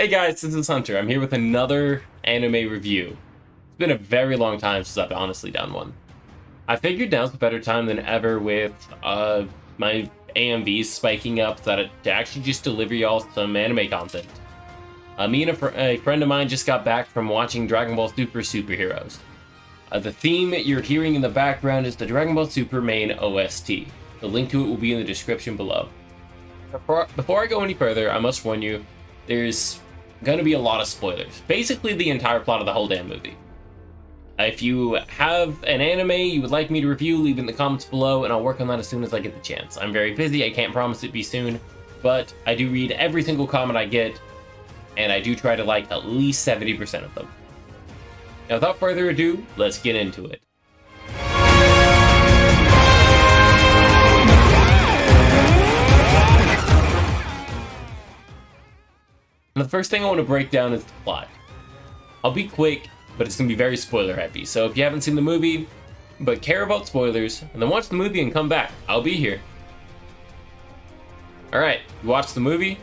Hey guys, this is Hunter. I'm here with another anime review. It's been a very long time since I've honestly done one. I figured now's a better time than ever with my AMVs spiking up to actually just deliver y'all some anime content. Me and a friend of mine just got back from watching Dragon Ball Super Superheroes. The theme you're hearing in the background is the Dragon Ball Super main OST. The link to it will be in the description below. Before I go any further, I must warn you, there's gonna be a lot of spoilers. Basically the entire plot of the whole damn movie. If you have an anime you would like me to review, leave it in the comments below and I'll work on that as soon as I get the chance. I'm very busy, I can't promise it'd be soon, but I do read every single comment I get, and I do try to like at least 70% of them. Now without further ado, let's get into it. And the first thing I want to break down is the plot. I'll be quick, but it's going to be very spoiler heavy, so if you haven't seen the movie, but care about spoilers, and then watch the movie and come back, I'll be here. Alright, you watched the movie?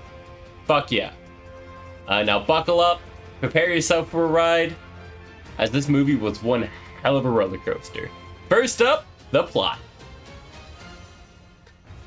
Fuck yeah. Now buckle up, prepare yourself for a ride, as this movie was one hell of a roller coaster. First up, the plot.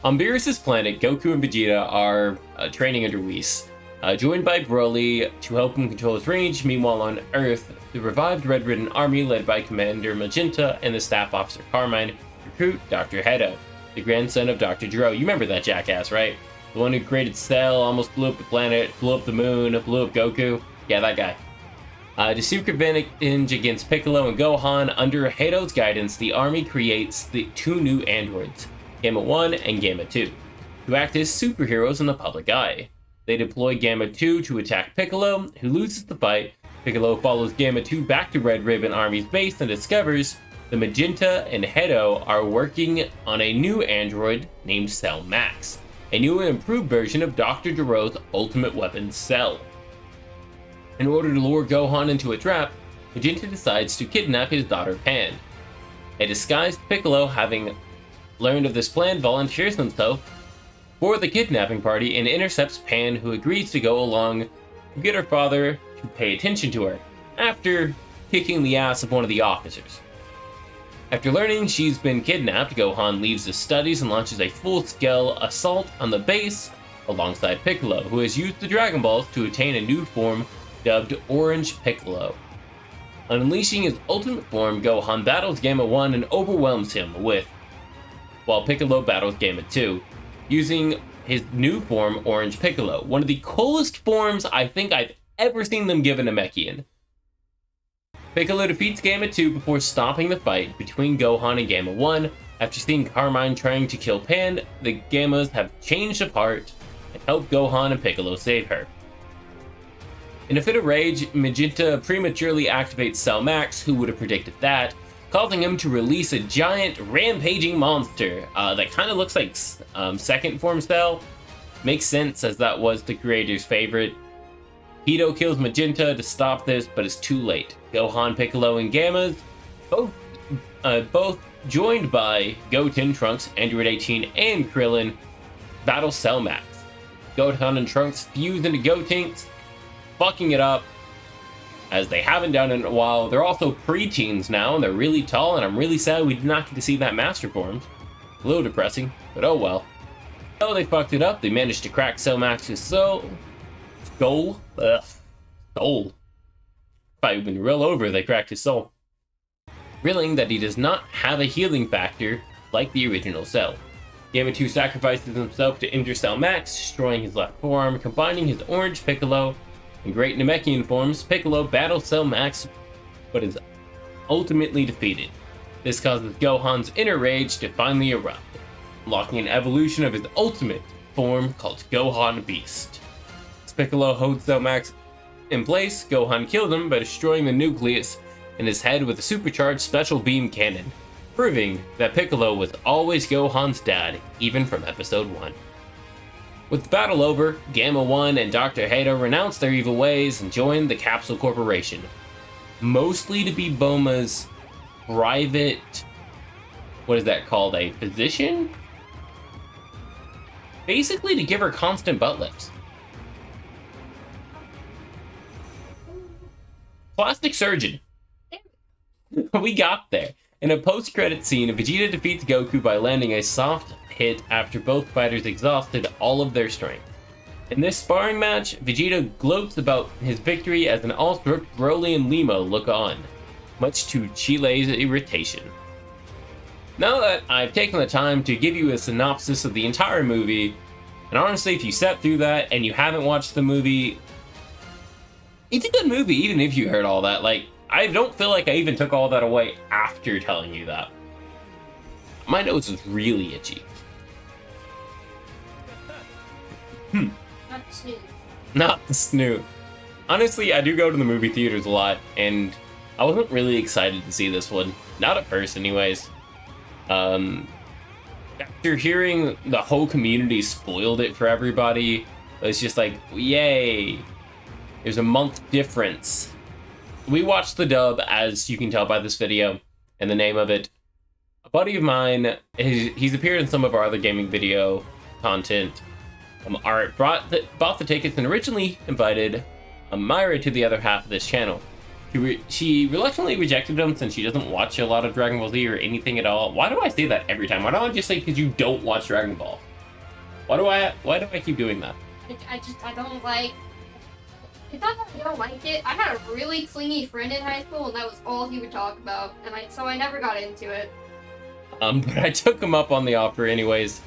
On Beerus' planet, Goku and Vegeta are training under Whis. Joined by Broly to help him control his range. Meanwhile on Earth, the revived Red Ribbon army led by Commander Magenta and the staff officer Carmine recruit Dr. Hedo, the grandson of Dr. Gero. You remember that jackass, right? The one who created Cell, almost blew up the planet, blew up the moon, blew up Goku. Yeah, that guy. To seek revenge against Piccolo and Gohan, under Hedo's guidance, the army creates the two new androids, Gamma 1 and Gamma 2, who act as superheroes in the public eye. They deploy Gamma 2 to attack Piccolo, who loses the fight. Piccolo follows Gamma 2 back to Red Ribbon Army's base and discovers the Magenta and Hedo are working on a new android named Cell Max, a new and improved version of Dr. Gero's ultimate weapon, Cell. In order to lure Gohan into a trap, Magenta decides to kidnap his daughter Pan. A disguised Piccolo, having learned of this plan, volunteers himself for the kidnapping party and intercepts Pan, who agrees to go along to get her father to pay attention to her, after kicking the ass of one of the officers. After learning she's been kidnapped, Gohan leaves his studies and launches a full-scale assault on the base alongside Piccolo, who has used the Dragon Balls to attain a new form dubbed Orange Piccolo. Unleashing his ultimate form, Gohan battles Gamma 1 and overwhelms him while Piccolo battles Gamma 2, using his new form, Orange Piccolo, one of the coolest forms I think I've ever seen them give a Namekian. Piccolo defeats Gamma 2 before stopping the fight between Gohan and Gamma 1. After seeing Carmine trying to kill Pan, the Gammas have changed of heart and help Gohan and Piccolo save her. In a fit of rage, Magenta prematurely activates Cell Max, who would have predicted that, causing him to release a giant rampaging monster that kind of looks like second form Cell. Makes sense, as that was the creator's favorite. Hedo kills Magenta to stop this, but it's too late. Gohan, Piccolo, and Gammas, both joined by Goten, Trunks, Android 18, and Krillin, battle Cell Max. Gohan and Trunks fuse into Gotenks, fucking it up, as they haven't done in a while. They're also preteens now, and they're really tall, and I'm really sad we did not get to see that Master Form. A little depressing, but oh well. So they fucked it up. They managed to crack Cell Max's soul. If I had been real over, they cracked his soul, revealing that he does not have a healing factor like the original Cell. Gamma 2 sacrifices himself to injure Cell Max, destroying his left forearm. Combining his Orange Piccolo in Great Namekian forms, Piccolo battles Cell Max, but is ultimately defeated. This causes Gohan's inner rage to finally erupt, unlocking an evolution of his ultimate form called Gohan Beast. As Piccolo holds Cell Max in place, Gohan kills him by destroying the nucleus in his head with a supercharged special beam cannon, proving that Piccolo was always Gohan's dad, even from episode 1. With the battle over, Gamma 1 and Dr. Hedo renounce their evil ways and join the Capsule Corporation, mostly to be Bulma's private, what is that called, a physician? Basically to give her constant butt lifts. Plastic surgeon. We got there. In a post-credit scene, Vegeta defeats Goku by landing a soft hit after both fighters exhausted all of their strength. In this sparring match, Vegeta gloats about his victory as an awestruck Broly and Lima look on, much to Chile's irritation. Now that I've taken the time to give you a synopsis of the entire movie, and honestly, if you sat through that and you haven't watched the movie, it's a good movie, even if you heard all that. Like, I don't feel like I even took all that away after telling you that. My nose is really itchy. Not the snoot. Not the snoot. Honestly, I do go to the movie theaters a lot, and I wasn't really excited to see this one. Not at first, anyways. After hearing the whole community spoiled it for everybody, it's just like, yay! There's a month difference. We watched the dub, as you can tell by this video and the name of it. A buddy of mine, he's appeared in some of our other gaming video content. Art bought the tickets and originally invited Myra to the other half of this channel. She reluctantly rejected them since she doesn't watch a lot of Dragon Ball Z or anything at all. Why do I say that every time? Why don't I just say because you don't watch Dragon Ball? Why do I keep doing that? I don't like. It's not that I don't like it. I had a really clingy friend in high school, and that was all he would talk about, so I never got into it. But I took him up on the offer anyways,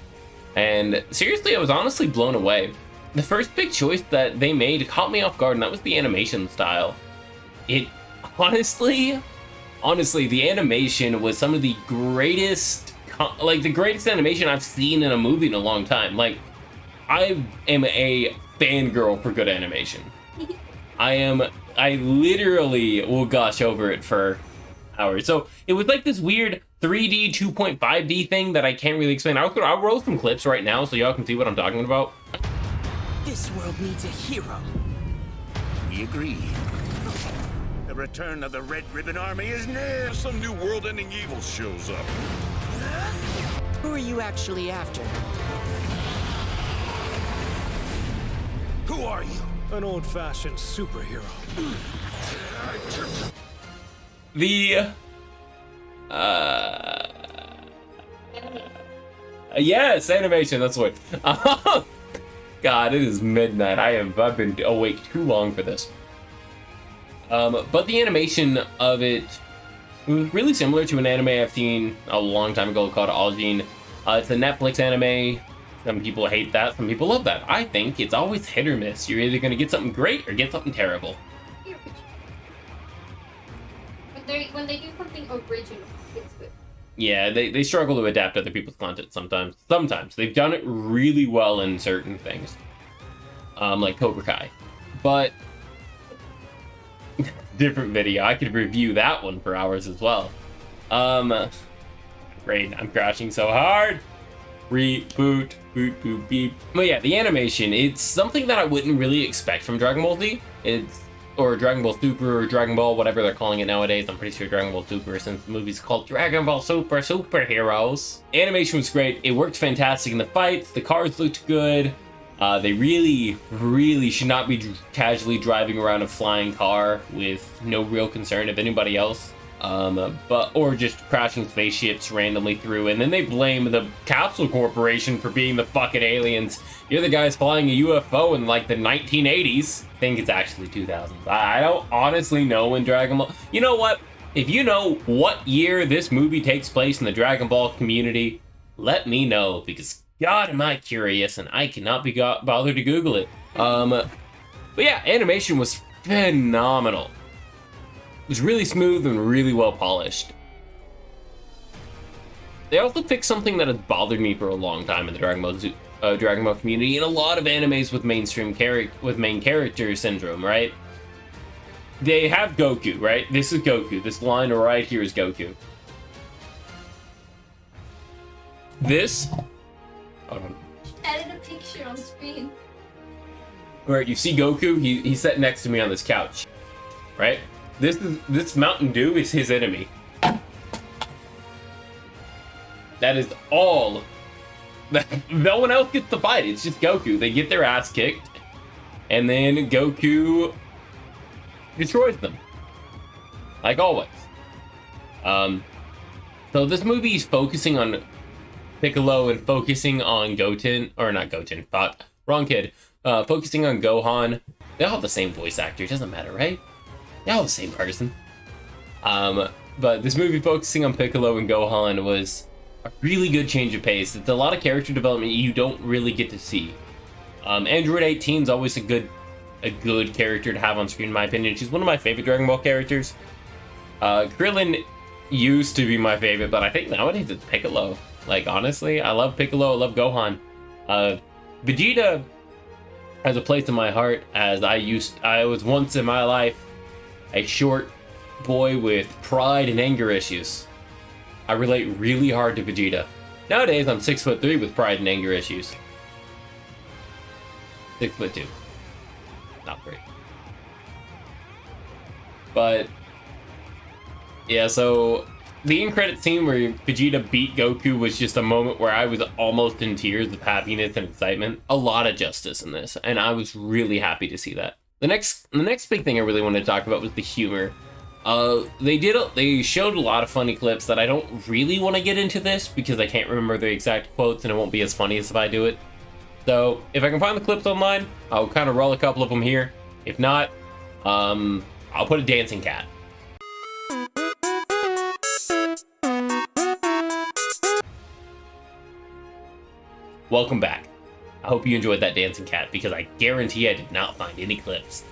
and seriously, I was honestly blown away. The first big choice that they made caught me off guard, and that was the animation style. It honestly, the animation was some of the greatest, the greatest animation I've seen in a movie in a long time. Like, I am a fangirl for good animation. I literally will gush over it for hours. So it was like this weird 3D 2.5D thing that I can't really explain. I'll roll some clips right now so y'all can see what I'm talking about. This world needs a hero. We agree. The return of the Red Ribbon Army is near. Some new world-ending evil shows up. Who are you actually after? Who are you? An old-fashioned superhero. The yes, animation, that's what. God, it is midnight. I've been awake too long for this. But the animation of it was really similar to an anime I've seen a long time ago called Algene. It's a Netflix anime. Some people hate that, some people love that. I think it's always hit or miss. You're either going to get something great or get something terrible. When they do something original, it's good. Yeah, they struggle to adapt other people's content sometimes. Sometimes. They've done it really well in certain things. Like Cobra Kai. But different video. I could review that one for hours as well. Great, I'm crashing so hard. Reboot, boot, boot, beep. But yeah, the animation, it's something that I wouldn't really expect from Dragon Ball Z. Or Dragon Ball Super, or Dragon Ball, whatever they're calling it nowadays. I'm pretty sure Dragon Ball Super, since the movie's called Dragon Ball Super Superheroes. Animation was great. It worked fantastic in the fights. The cars looked good. They really should not be casually driving around a flying car with no real concern of anybody else. Or just crashing spaceships randomly through, and then they blame the Capsule Corporation for being the fucking aliens. You're the guys flying a UFO in like the 1980s. I think it's actually 2000s. I don't honestly know when Dragon Ball... You know what? If you know what year this movie takes place in the Dragon Ball community, let me know, because God am I curious, and I cannot be bothered to Google it. But yeah, animation was phenomenal. It was really smooth and really well polished. They also fixed something that has bothered me for a long time in the Dragon Ball community, and a lot of animes with main character syndrome, right? They have Goku, right? This is Goku. This line right here is Goku. This... Hold on. Added a picture on screen. Where you see Goku, he's sitting next to me on this couch, right? This Mountain Dew is his enemy. That is all. No one else gets to fight. It's just Goku. They get their ass kicked, and then Goku destroys them. like always. So this movie is focusing on Piccolo and focusing on Goten, or not Goten, fuck, wrong kid. Focusing on Gohan. They all have the same voice actor, doesn't matter, right? They all have the same person. But this movie focusing on Piccolo and Gohan was a really good change of pace. It's a lot of character development you don't really get to see. Android 18 is always a good character to have on screen, in my opinion. She's one of my favorite Dragon Ball characters. Krillin used to be my favorite, but I think nowadays it's Piccolo. Like, honestly, I love Piccolo, I love Gohan. Vegeta has a place in my heart, as I was once in my life a short boy with pride and anger issues. I relate really hard to Vegeta. Nowadays, I'm 6'3" with pride and anger issues. 6'2". Not great. But yeah, so the end credit scene where Vegeta beat Goku was just a moment where I was almost in tears of happiness and excitement. A lot of justice in this, and I was really happy to see that. The next big thing I really wanted to talk about was the humor. They showed a lot of funny clips that I don't really want to get into this because I can't remember the exact quotes and it won't be as funny as if I do it. So if I can find the clips online, I'll kind of roll a couple of them here. If not, I'll put a dancing cat. Welcome back. I hope you enjoyed that dancing cat because I guarantee I did not find any clips.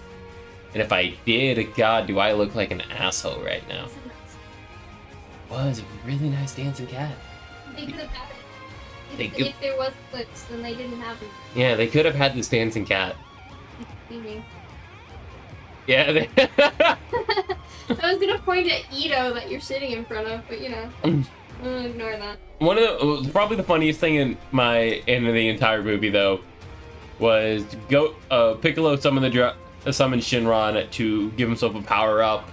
And if I did, God, do I look like an asshole right now. Was a really nice dancing cat. They could have had it. If there was clips, then they didn't have it. Yeah, they could have had this dancing cat. Yeah, they I was gonna point at Ito that you're sitting in front of, but you know, I'll ignore that. Probably the funniest thing in the entire movie though was Piccolo summoned Shinron to give himself a power up,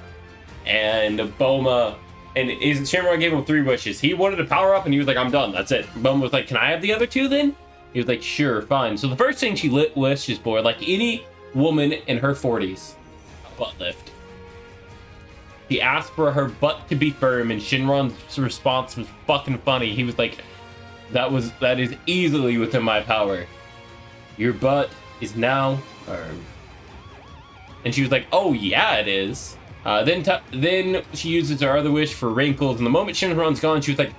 and Bulma and Shinron gave him 3 wishes. He wanted a power up and he was like, I'm done, that's it. Bulma was like, can I have the other 2 then? He was like, sure, fine. So the first thing she wishes for, like any woman in her 40s, a butt lift. He asked for her butt to be firm, and Shinron's response was fucking funny. He was like, that is easily within my power. Your butt is now firm. And she was like, oh yeah, it is. Then she uses her other wish for wrinkles, and the moment Shinron's gone, she was like,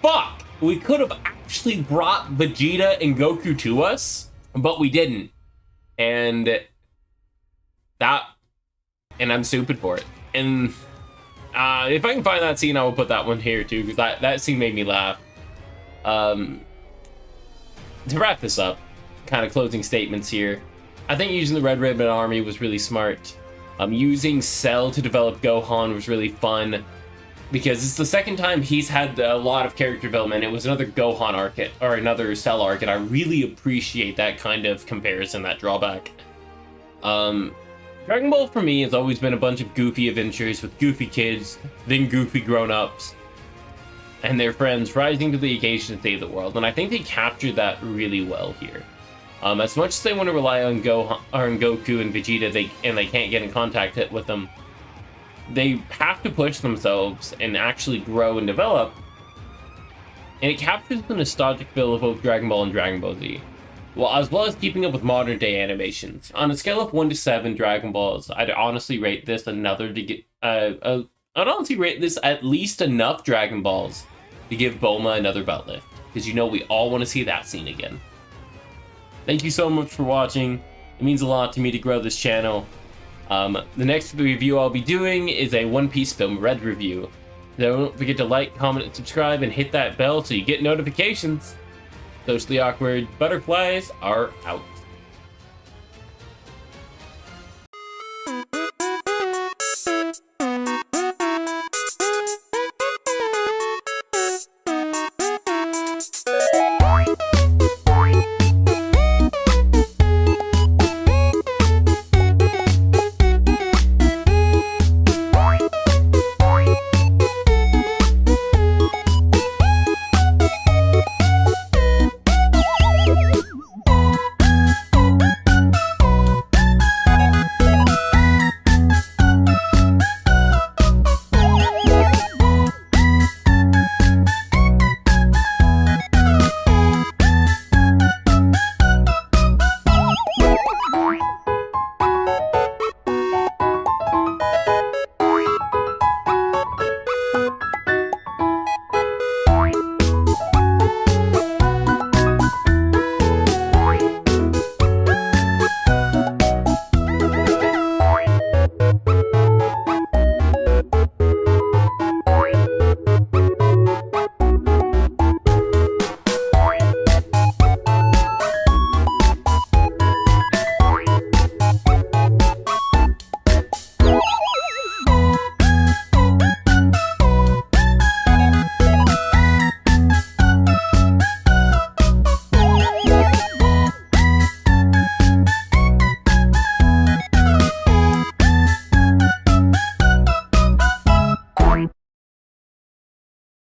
fuck! We could have actually brought Vegeta and Goku to us, but we didn't. And I'm stupid for it. And if I can find that scene, I will put that one here too, because that scene made me laugh. To wrap this up, kind of closing statements here. I think using the Red Ribbon Army was really smart. Using Cell to develop Gohan was really fun, because it's the second time he's had a lot of character development. It was another Gohan arc, or another Cell arc, and I really appreciate that kind of comparison, that drawback. Dragon Ball for me has always been a bunch of goofy adventures with goofy kids, then goofy grown-ups, and their friends rising to the occasion to save the world, and I think they captured that really well here. As much as they want to rely on Goku and Vegeta, they can't get in contact with them, they have to push themselves and actually grow and develop, and it captures the nostalgic feel of both Dragon Ball and Dragon Ball Z. Well, as well as keeping up with modern day animations. On a scale of 1 to 7 Dragon Balls, I'd honestly rate this I'd honestly rate this at least enough Dragon Balls to give Bulma another butt lift, because you know we all want to see that scene again. Thank you so much for watching. It means a lot to me to grow this channel. The next review I'll be doing is a One Piece Film Red review. Don't forget to like, comment, and subscribe, and hit that bell so you get notifications. Socially Awkward Butterflies are out.